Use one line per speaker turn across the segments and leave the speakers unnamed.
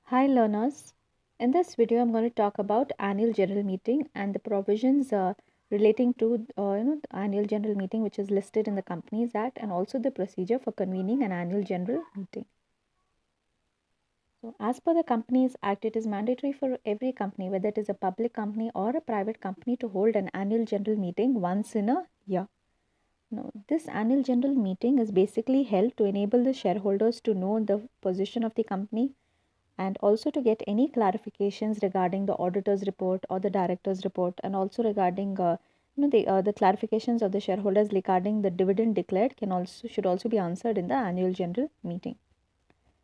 Hi learners. In this video I'm going to talk about annual general meeting and the provisions relating to the annual general meeting which is listed in the Companies Act and also the procedure for convening an annual general meeting. So as per the Companies Act, it is mandatory for every company, whether it is a public company or a private company, to hold an annual general meeting once in a year. Now, this annual general meeting is basically held to enable the shareholders to know the position of the company and also to get any clarifications regarding the auditor's report or the director's report, and also regarding the clarifications of the shareholders regarding the dividend declared should also be answered in the annual general meeting.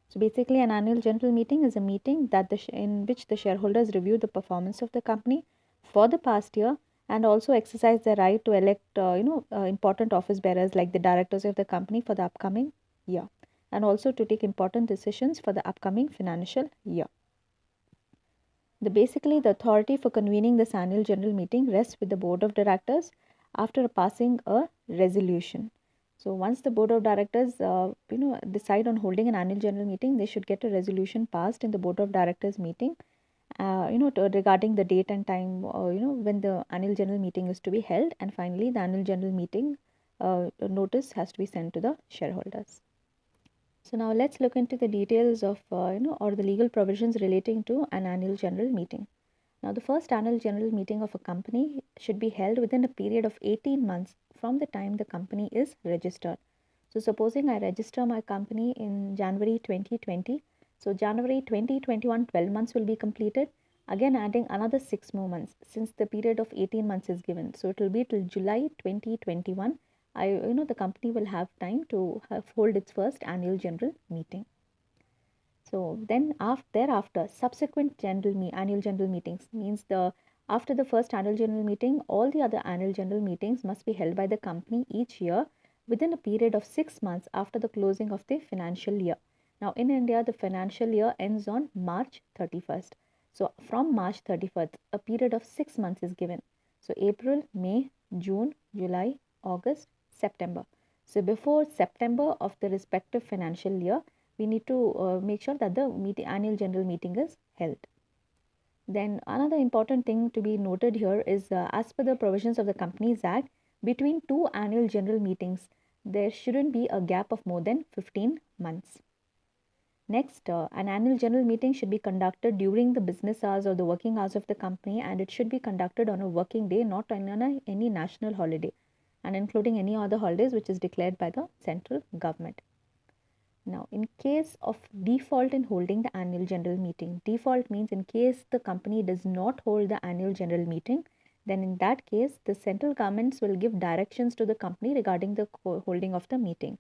So basically, an annual general meeting is a meeting that in which the shareholders review the performance of the company for the past year and also exercise their right to elect important office bearers like the directors of the company for the upcoming year, and also to take important decisions for the upcoming financial year. The authority for convening this annual general meeting rests with the board of directors after passing a resolution. So once the board of directors decide on holding an annual general meeting, they should get a resolution passed in the board of directors meeting regarding the date and time when the annual general meeting is to be held, and finally the annual general meeting notice has to be sent to the shareholders. So now let's look into the details of or the legal provisions relating to an annual general meeting. Now the first annual general meeting of a company should be held within a period of 18 months from the time the company is registered. So supposing I register my company in January 2020, so January 2021 12 months will be completed, again adding another 6 more months since the period of 18 months is given. So it will be till July 2021 the company will have time to hold its first annual general meeting. So then thereafter, subsequent annual general meetings means after the first annual general meeting, all the other annual general meetings must be held by the company each year within a period of 6 months after the closing of the financial year. Now in India, the financial year ends on March 31st. So from March 31st, a period of 6 months is given. So April, May, June, July, August, September. So before September of the respective financial year, we need to make sure that the annual general meeting is held. Then another important thing to be noted here is as per the provisions of the Companies Act, between two annual general meetings, there shouldn't be a gap of more than 15 months. Next, an annual general meeting should be conducted during the business hours or the working hours of the company, and it should be conducted on a working day, not on any national holiday, and including any other holidays which is declared by the central government. Now, in case of default in holding the annual general meeting, default means in case the company does not hold the annual general meeting, then in that case, the central governments will give directions to the company regarding the holding of the meeting.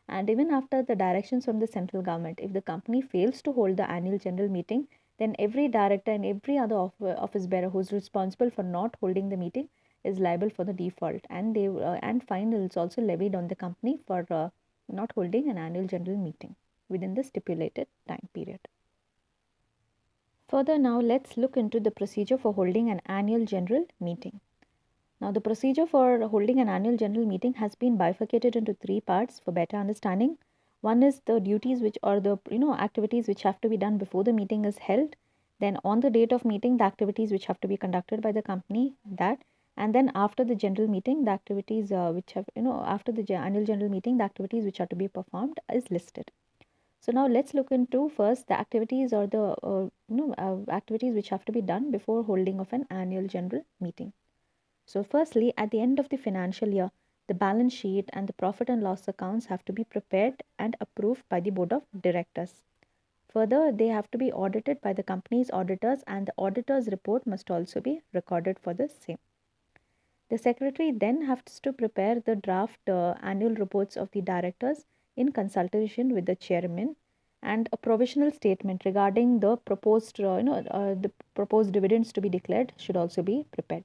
And even after the directions from the central government, if the company fails to hold the annual general meeting, then every director and every other office bearer who is responsible for not holding the meeting is liable for the default, and fine is also levied on the company for not holding an annual general meeting within the stipulated time period. Further, now let's look into the procedure for holding an annual general meeting. Now, the procedure for holding an annual general meeting has been bifurcated into three parts for better understanding. One is the duties which are the activities which have to be done before the meeting is held. Then on the date of meeting, the activities which have to be conducted by the company, that, and then after the general meeting, the activities which have after the annual general meeting, the activities which are to be performed is listed. So now let's look into first the activities or the activities which have to be done before holding of an annual general meeting. So firstly, at the end of the financial year, the balance sheet and the profit and loss accounts have to be prepared and approved by the board of directors. Further, they have to be audited by the company's auditors, and the auditor's report must also be recorded for the same. The secretary then has to prepare the draft annual reports of the directors in consultation with the chairman, and a provisional statement regarding the proposed dividends to be declared should also be prepared.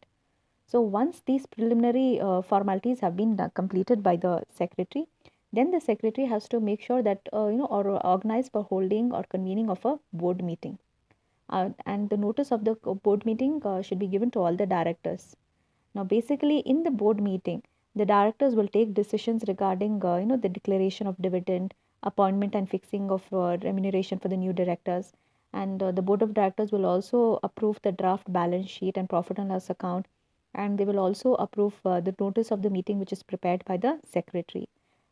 So once these preliminary formalities have been completed by the secretary, then the secretary has to make sure that or organize for holding or convening of a board meeting, and the notice of the board meeting should be given to all the directors. Now, basically, in the board meeting, the directors will take decisions regarding, the declaration of dividend, appointment and fixing of remuneration for the new directors, And the board of directors will also approve the draft balance sheet and profit and loss account, and they will also approve the notice of the meeting which is prepared by the secretary.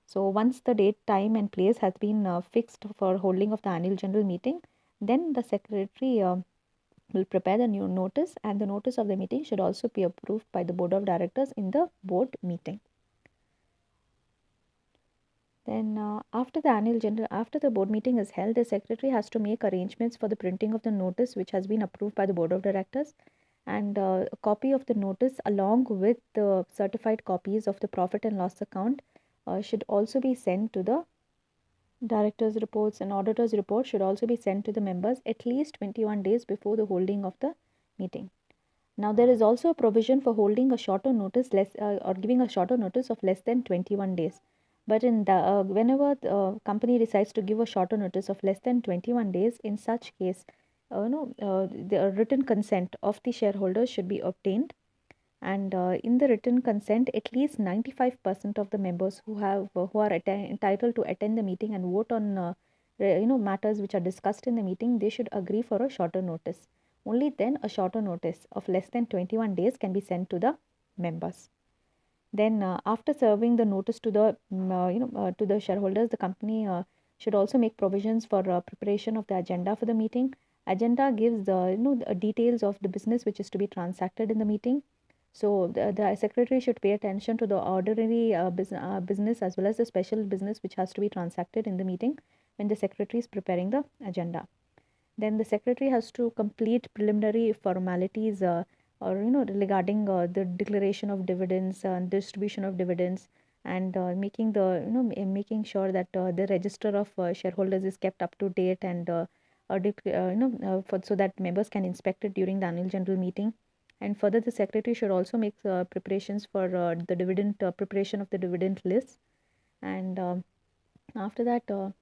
So once the date, time and place has been fixed for holding of the annual general meeting, then the secretary will prepare the new notice, and the notice of the meeting should also be approved by the board of directors in the board meeting. Then after the board meeting is held, the secretary has to make arrangements for the printing of the notice which has been approved by the board of directors, and a copy of the notice along with the certified copies of the profit and loss account should also be sent to the directors' reports, and auditors' report should also be sent to the members at least 21 days before the holding of the meeting. Now, there is also a provision for holding a shorter notice or giving a shorter notice of less than 21 days. But in the whenever the company decides to give a shorter notice of less than 21 days, in such case, the written consent of the shareholders should be obtained. And in the written consent, at least 95% of the members who are entitled to attend the meeting and vote on matters which are discussed in the meeting, they should agree for a shorter notice. Only then a shorter notice of less than 21 days can be sent to the members. Then after serving the notice to the to the shareholders, the company should also make provisions for preparation of the agenda for the meeting. Agenda gives the details of the business which is to be transacted in the meeting. So the secretary should pay attention to the ordinary business as well as the special business which has to be transacted in the meeting when the secretary is preparing the agenda. Then the secretary has to complete preliminary formalities or regarding the declaration of dividends and distribution of dividends, and making sure that the register of shareholders is kept up to date, and so that members can inspect it during the annual general meeting. And further, the secretary should also make preparations for the dividend preparation of the dividend list. And after that, the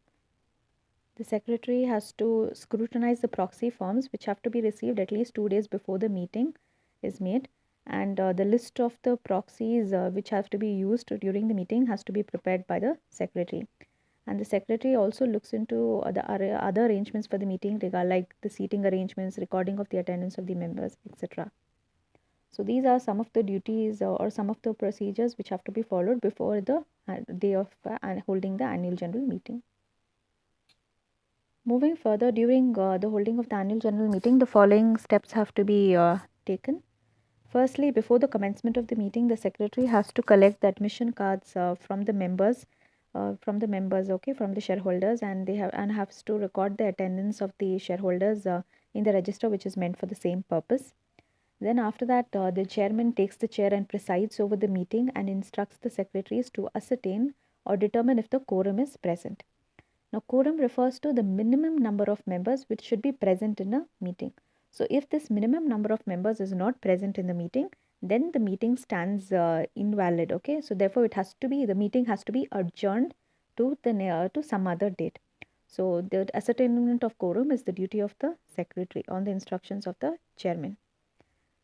secretary has to scrutinize the proxy forms which have to be received at least 2 days before the meeting is made, and the list of the proxies which have to be used during the meeting has to be prepared by the secretary. And the secretary also looks into the other arrangements for the meeting, like the seating arrangements, recording of the attendance of the members, etc. So these are some of the duties or some of the procedures which have to be followed before the day of holding the annual general meeting. Moving further, during the holding of the annual general meeting, the following steps have to be taken. Firstly, before the commencement of the meeting, the secretary has to collect the admission cards from the members, from the shareholders, and they has to record the attendance of the shareholders in the register, which is meant for the same purpose. Then after that, the chairman takes the chair and presides over the meeting and instructs the secretaries to ascertain or determine if the quorum is present. Now, quorum refers to the minimum number of members which should be present in a meeting. So, if this minimum number of members is not present in the meeting, then the meeting stands invalid. Okay, so therefore, the meeting has to be adjourned to some other date. So, the ascertainment of quorum is the duty of the secretary on the instructions of the chairman.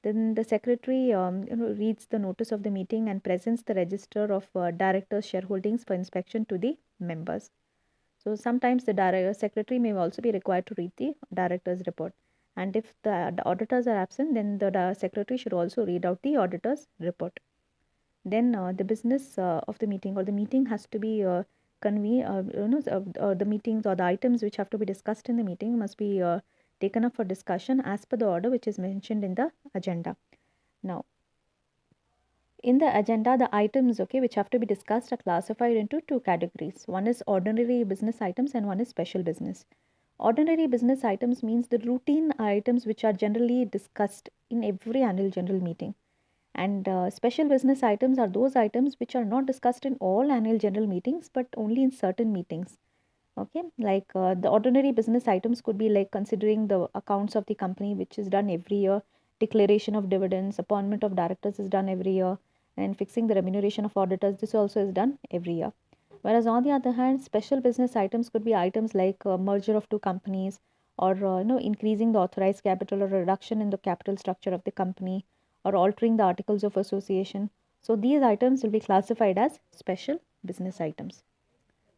Then the secretary reads the notice of the meeting and presents the register of directors' shareholdings for inspection to the members. So sometimes the secretary may also be required to read the director's report. And if the auditors are absent, then the secretary should also read out the auditor's report. Then the business of the meeting, or the meeting has to be the meetings or the items which have to be discussed in the meeting must be taken up for discussion as per the order which is mentioned in the agenda. Now, in the agenda, the items which have to be discussed are classified into two categories. One is ordinary business items and one is special business. Ordinary business items means the routine items which are generally discussed in every annual general meeting. And special business items are those items which are not discussed in all annual general meetings but only in certain meetings. Okay, like the ordinary business items could be like considering the accounts of the company, which is done every year, declaration of dividends, appointment of directors is done every year, and fixing the remuneration of auditors, this also is done every year. Whereas on the other hand, special business items could be items like merger of two companies, or increasing the authorized capital, or reduction in the capital structure of the company, or altering the articles of association. So these items will be classified as special business items.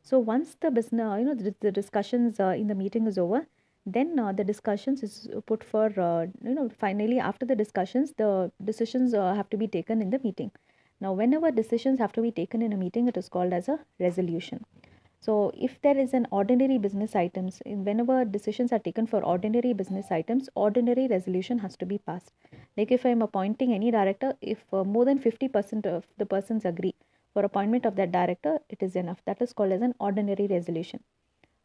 So once the business, the discussions in the meeting is over, Then the discussions is put for finally after the discussions the decisions have to be taken in the meeting. Now whenever decisions have to be taken in a meeting, it is called as a resolution. So if there is an ordinary business items, whenever decisions are taken for ordinary business items, ordinary resolution has to be passed. Like if I am appointing any director, if more than 50% of the persons agree for appointment of that director, it is enough. That is called as an ordinary resolution.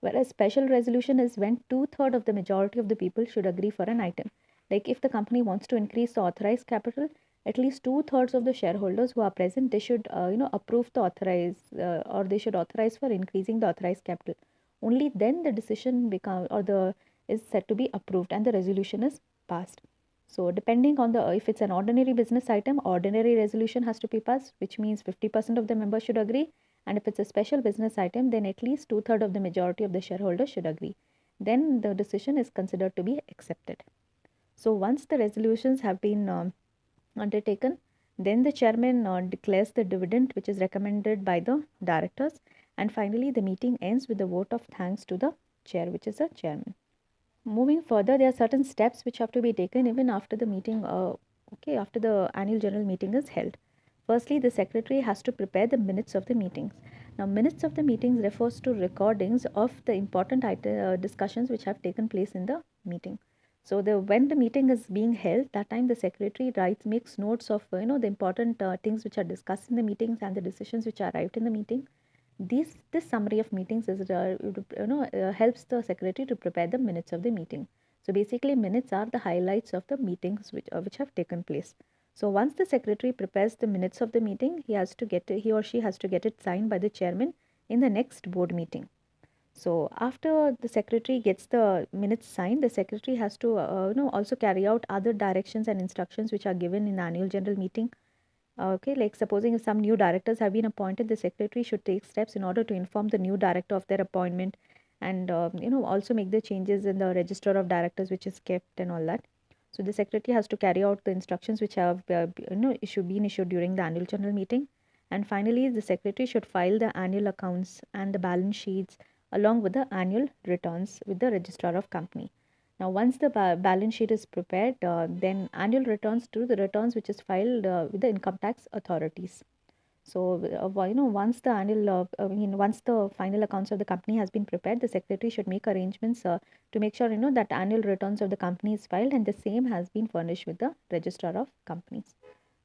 Whereas special resolution is when two-thirds of the majority of the people should agree for an item. Like if the company wants to increase the authorized capital, at least two-thirds of the shareholders who are present, they should approve the or they should authorize for increasing the authorized capital. Only then the decision become or the is said to be approved and the resolution is passed. So depending on the if it's an ordinary business item, ordinary resolution has to be passed, which means 50% of the members should agree, and if it's a special business item, then at least two-thirds of the majority of the shareholders should agree. Then the decision is considered to be accepted. So once the resolutions have been undertaken, then the chairman declares the dividend which is recommended by the directors, and finally the meeting ends with a vote of thanks to the chair, which is the chairman. Moving further, there are certain steps which have to be taken even after the meeting, after the annual general meeting is held. Firstly, the secretary has to prepare the minutes of the meetings. Now, minutes of the meetings refers to recordings of the important discussions which have taken place in the meeting. So, when the meeting is being held, that time the secretary makes notes of the important things which are discussed in the meetings and the decisions which are arrived in the meeting. This summary of meetings is helps the secretary to prepare the minutes of the meeting. So basically, minutes are the highlights of the meetings which have taken place. So once the secretary prepares the minutes of the meeting, he or she has to get it signed by the chairman in the next board meeting. So after the secretary gets the minutes signed, the secretary has to also carry out other directions and instructions which are given in the annual general meeting. Okay, like supposing if some new directors have been appointed, the secretary should take steps in order to inform the new director of their appointment, and also make the changes in the register of directors which is kept and all that. So the secretary has to carry out the instructions which have been issued during the annual general meeting. And finally, the secretary should file the annual accounts and the balance sheets along with the annual returns with the registrar of company. Now, once the balance sheet is prepared, then annual returns to the returns which is filed with the income tax authorities. So, once the once the final accounts of the company has been prepared, the secretary should make arrangements to make sure that annual returns of the company is filed and the same has been furnished with the registrar of companies.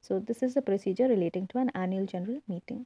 So, this is the procedure relating to an annual general meeting.